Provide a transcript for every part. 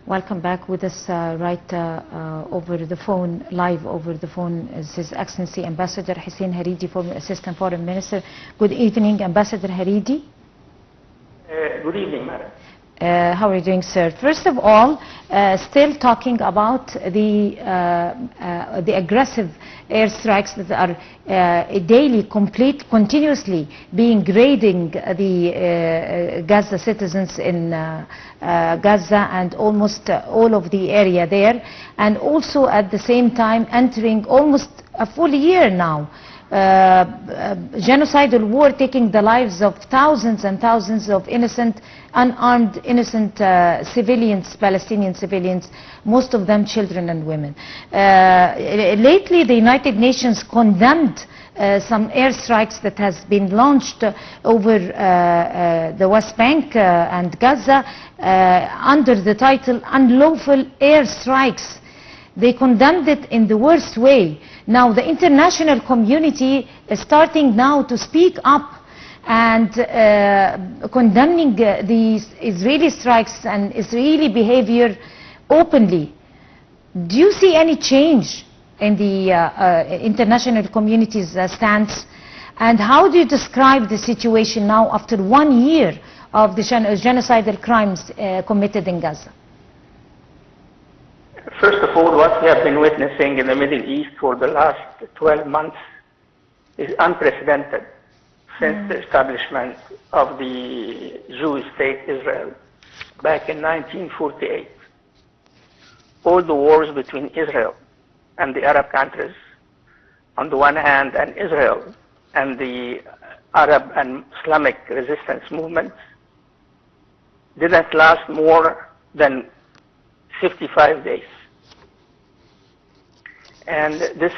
Welcome back. With us over the phone, live over the phone, is His Excellency Ambassador Hussien Hareedy, former Assistant Foreign Minister. Good evening, Ambassador Hareedy. Good evening, madam. How are you doing, sir? First of all, still talking about the aggressive airstrikes that are daily, continuously being grading the Gaza citizens in Gaza and almost all of the area there, and also at the same time entering almost a full year now. Genocidal war taking the lives of thousands and thousands of innocent, unarmed, innocent civilians, Palestinian civilians, most of them children and women. Lately, the United Nations condemned some airstrikes that has been launched over the West Bank and Gaza under the title Unlawful Airstrikes. They condemned it in the worst way. Now the international community is starting now to speak up and condemning these Israeli strikes and Israeli behavior openly. Do you see any change in the international community's stance? And how do you describe the situation now after 1 year of the genocidal crimes committed in Gaza? First of all, what we have been witnessing in the Middle East for the last 12 months is unprecedented since the establishment of the Jewish state Israel back in 1948. All the wars between Israel and the Arab countries on the one hand, and Israel and the Arab and Islamic resistance movements didn't last more than 55 days. And this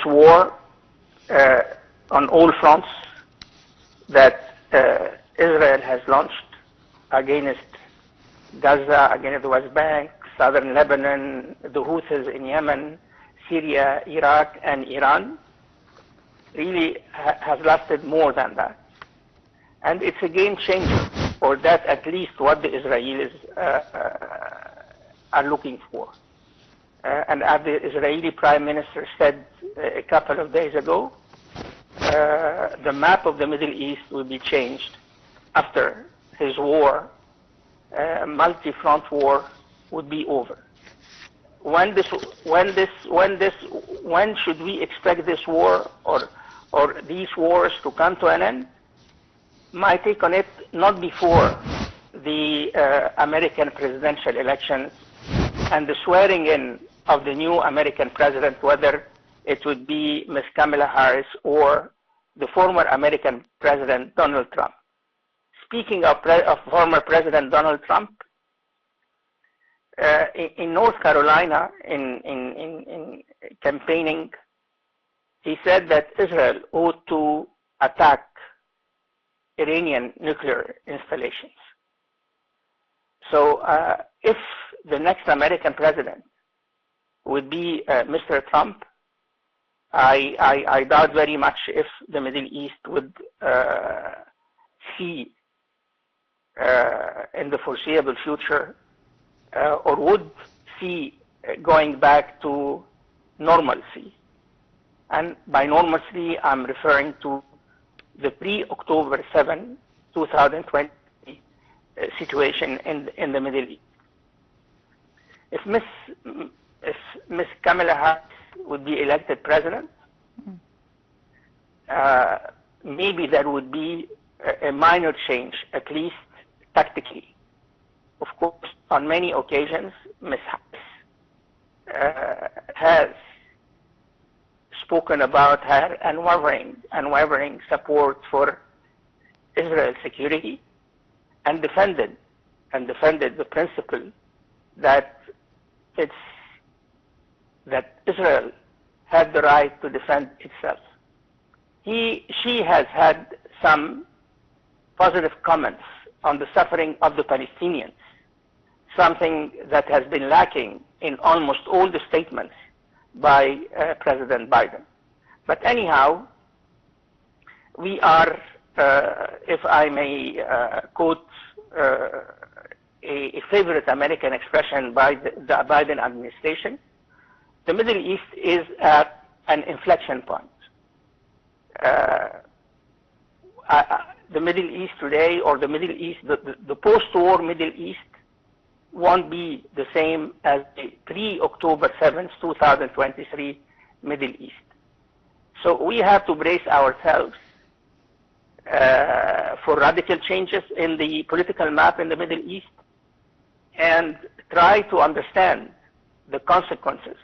war on all fronts that Israel has launched against Gaza, against the West Bank, southern Lebanon, the Houthis in Yemen, Syria, Iraq, and Iran, really has lasted more than that. And it's a game changer, or that's at least what the Israelis are looking for. And as the Israeli Prime Minister said a couple of days ago, the map of the Middle East will be changed after his war, multi-front war, would be over. When should we expect this war or these wars to come to an end? My take on it, not before the American presidential elections and the swearing in of the new American president, whether it would be Ms. Kamala Harris or the former American President Donald Trump. Speaking of former President Donald Trump, in North Carolina, in campaigning, he said that Israel ought to attack Iranian nuclear installations. So if the next American president would be Mr. Trump, I doubt very much if the Middle East would see in the foreseeable future or would see going back to normalcy. And by normalcy, I'm referring to the pre-October 7, 2020 situation in the Middle East. If Ms. Kamala Harris would be elected president, maybe there would be a minor change, at least tactically. Of course, on many occasions, Ms. Harris has spoken about her unwavering support for Israel's security and defended the principle that Israel had the right to defend itself. She has had some positive comments on the suffering of the Palestinians, something that has been lacking in almost all the statements by President Biden. But anyhow, we are, if I may quote a favorite American expression by the Biden administration, the Middle East is at an inflection point. The Middle East today, or the Middle East, the post-war Middle East, won't be the same as the pre-October 7th, 2023 Middle East. So we have to brace ourselves for radical changes in the political map in the Middle East and try to understand the consequences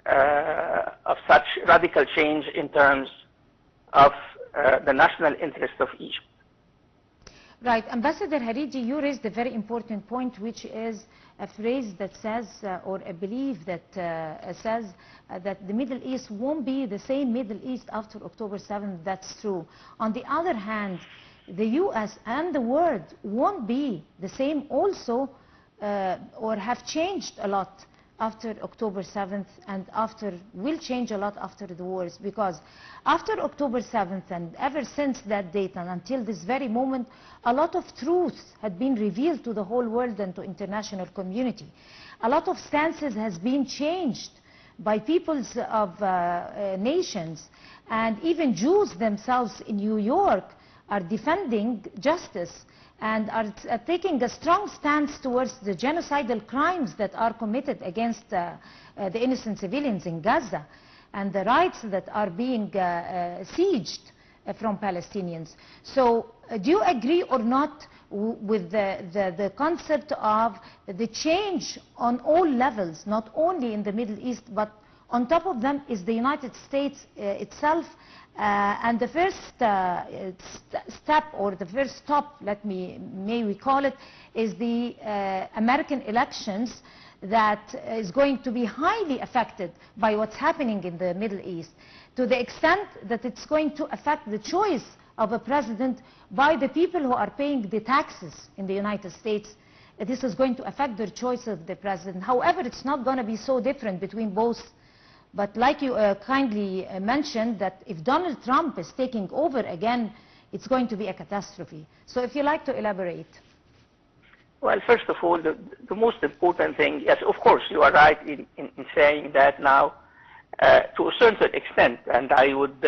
of such radical change in terms of the national interest of Egypt. Right. Ambassador Hareedy, you raised a very important point, which is a phrase that says, or a belief that says that the Middle East won't be the same Middle East after October 7th. That's true. On the other hand, the U.S. and the world won't be the same also, or have changed a lot after October 7th, and will change a lot after the wars, because after October 7th and ever since that date and until this very moment, a lot of truths had been revealed to the whole world and to international community. A lot of stances has been changed by peoples of nations, and even Jews themselves in New York are defending justice and are taking a strong stance towards the genocidal crimes that are committed against the innocent civilians in Gaza and the rights that are being sieged from Palestinians. So do you agree or not with the concept of the change on all levels, not only in the Middle East, but on top of them is the United States itself? And the first step, or the first stop, may we call it, is the American elections that is going to be highly affected by what's happening in the Middle East, to the extent that it's going to affect the choice of a president by the people who are paying the taxes in the United States. This is going to affect their choice of the president. However, it's not going to be so different between both. But like you kindly mentioned, that if Donald Trump is taking over again, it's going to be a catastrophe. So if you like to elaborate. Well, first of all, the most important thing, yes, of course, you are right in saying that now, to a certain extent, and I would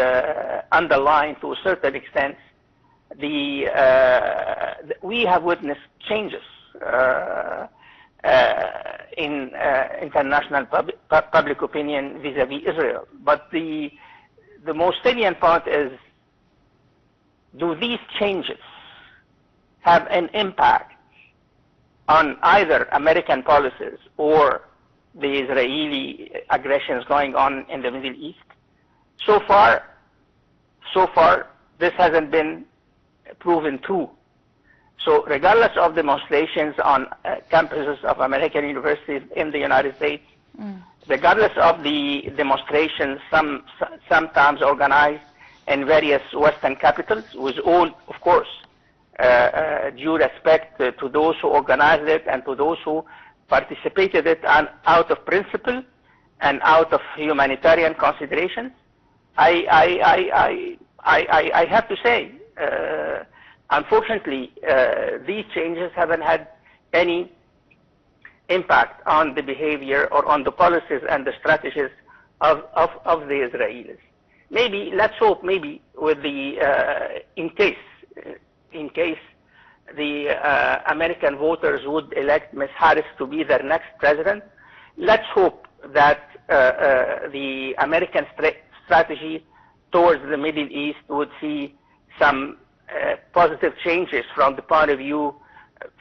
underline to a certain extent, we have witnessed changes in international public opinion vis-à-vis Israel. But the most salient part is, do these changes have an impact on either American policies or the Israeli aggressions going on in the Middle East? So far, this hasn't been proven true. So regardless of demonstrations on campuses of American universities in the United States, regardless of the demonstrations sometimes organized in various Western capitals, with all, of course, due respect to those who organized it and to those who participated in it, and out of principle and out of humanitarian considerations, I have to say, unfortunately, these changes haven't had any impact on the behavior or on the policies and the strategies of the Israelis. Maybe, let's hope, maybe with the, in case the American voters would elect Ms. Harris to be their next president, let's hope that the American strategy towards the Middle East would see some positive changes from the point of view,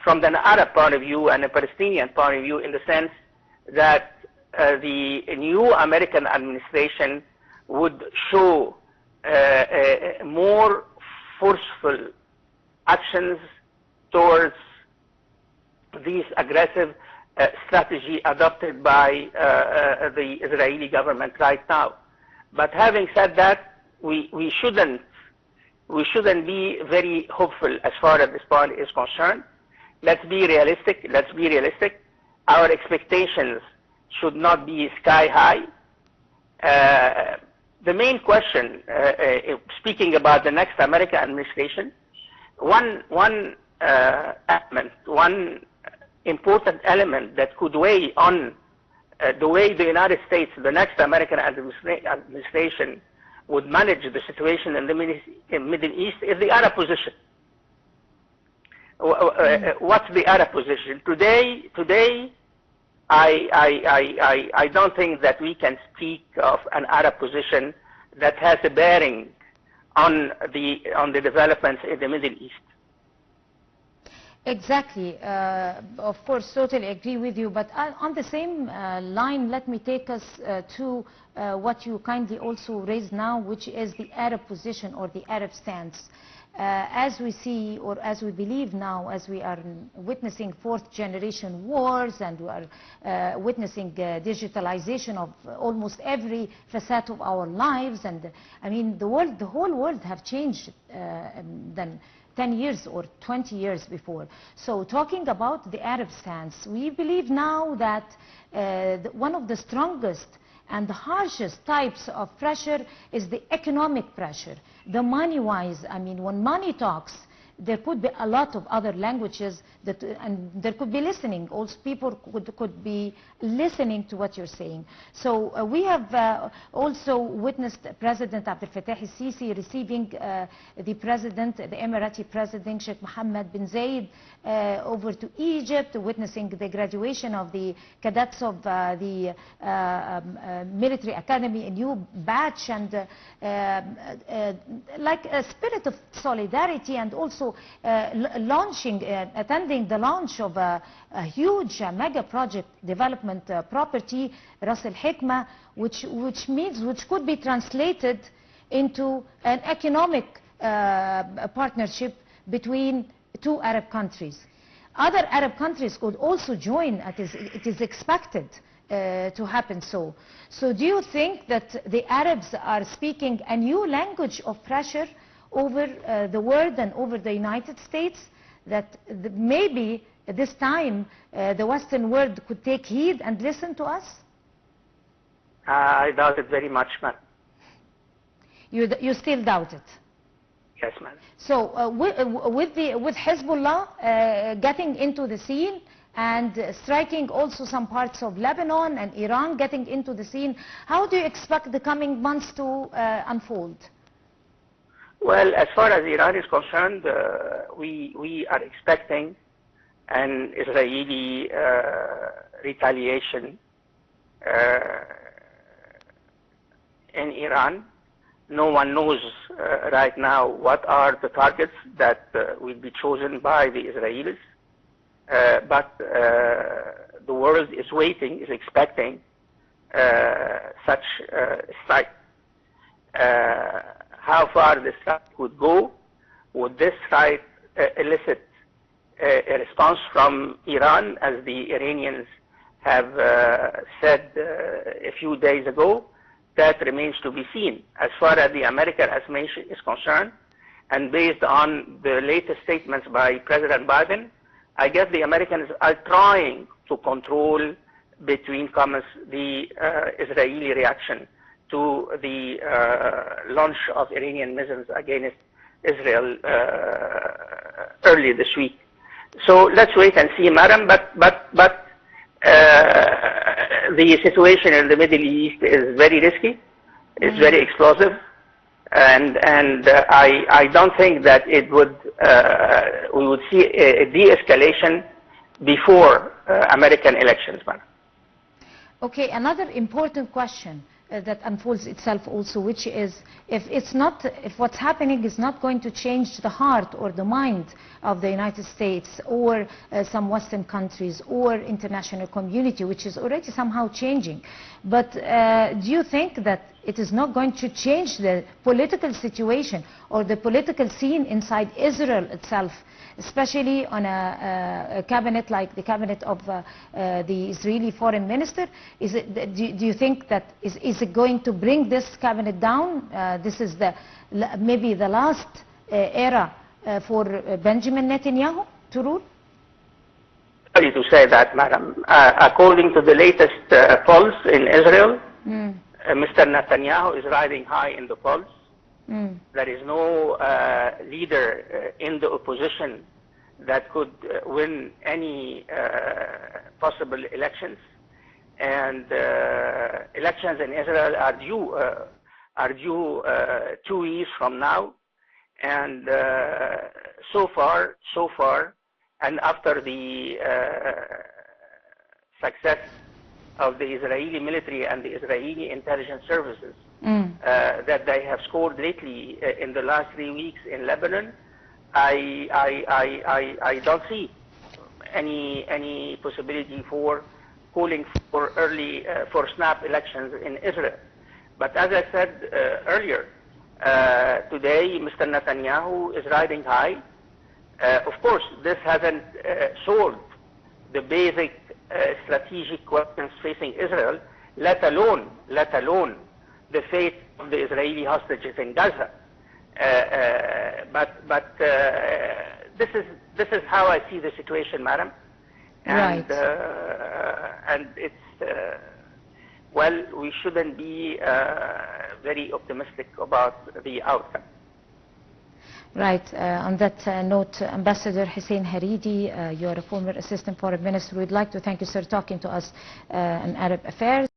from the Arab point of view and the Palestinian point of view, in the sense that the new American administration would show more forceful actions towards these aggressive strategy adopted by the Israeli government right now. But having said that, we shouldn't be very hopeful as far as this point is concerned. Let's be realistic. Our expectations should not be sky high. The main question, speaking about the next American administration, one element, one important element that could weigh on the way the United States, the next American administration, would manage the situation in the Middle East is the Arab position. What's the Arab position? Today, I don't think that we can speak of an Arab position that has a bearing on the developments in the Middle East. Exactly. Of course, totally agree with you. But on the same line, let me take us to what you kindly also raised now, which is the Arab position or the Arab stance. As we see, or as we believe now, as we are witnessing fourth generation wars, and we are witnessing digitalization of almost every facet of our lives, and I mean the whole world have changed than 10 years or 20 years before. So talking about the Arab stance, we believe now that one of the strongest and the harshest types of pressure is the economic pressure. The money-wise, I mean, when money talks, there could be a lot of other languages that, and there could be listening. Also, people could be listening to what you're saying. So we have also witnessed President Abdel Fattah al-Sisi receiving the Emirati President Sheikh Mohammed bin Zayed over to Egypt, witnessing the graduation of the cadets of the military academy, a new batch, and like a spirit of solidarity, and also attending the launch of a huge mega project development property, Ras Al Hikma, which could be translated into an economic partnership between two Arab countries. Other Arab countries could also join. It is expected to happen so. So do you think that the Arabs are speaking a new language of pressure over the world and over the United States, that maybe this time the Western world could take heed and listen to us? I doubt it very much, ma'am. You still doubt it? Yes, ma'am. So with Hezbollah getting into the scene and striking also some parts of Lebanon, and Iran getting into the scene, how do you expect the coming months to unfold? Well, as far as Iran is concerned, we are expecting an Israeli retaliation in Iran. No one knows right now what are the targets that will be chosen by the Israelis, but the world is waiting, is expecting such strike. How far this strike would go? Would this strike elicit a response from Iran, as the Iranians have said a few days ago? That remains to be seen. As far as the American administration is concerned, and based on the latest statements by President Biden, I guess the Americans are trying to control, between commas, the Israeli reaction to the launch of Iranian missiles against Israel early this week. So let's wait and see, madam. But the situation in the Middle East is very risky. It's very explosive, and I don't think that it would we would see a de-escalation before American elections, madam. Okay, another important question that unfolds itself also, which is, if what's happening is not going to change the heart or the mind of the United States or some Western countries or international community, which is already somehow changing, but do you think that it is not going to change the political situation or the political scene inside Israel itself, especially on a cabinet like the cabinet of the Israeli foreign minister? Is it, do you think that is it going to bring this cabinet down? This is maybe the last era for Benjamin Netanyahu to rule? Sorry to say that, madam. According to the latest polls in Israel, Mr. Netanyahu is riding high in the polls. There is no leader in the opposition that could win any possible elections. And elections in Israel are due 2 years from now. And so far, and after the success of the Israeli military and the Israeli intelligence services that they have scored lately in the last 3 weeks in Lebanon, I don't see any possibility for calling for early for snap elections in Israel. But as I said earlier, today Mr. Netanyahu is riding high. Of course, this hasn't solved the basic strategic questions facing Israel, let alone the fate of the Israeli hostages in Gaza. But this is how I see the situation, madam. And, Right. And it's well, we shouldn't be very optimistic about the outcome. Right. On that note, Ambassador Hussein Hareedy, you are a former Assistant Foreign Minister. We'd like to thank you, sir, talking to us on Arab Affairs.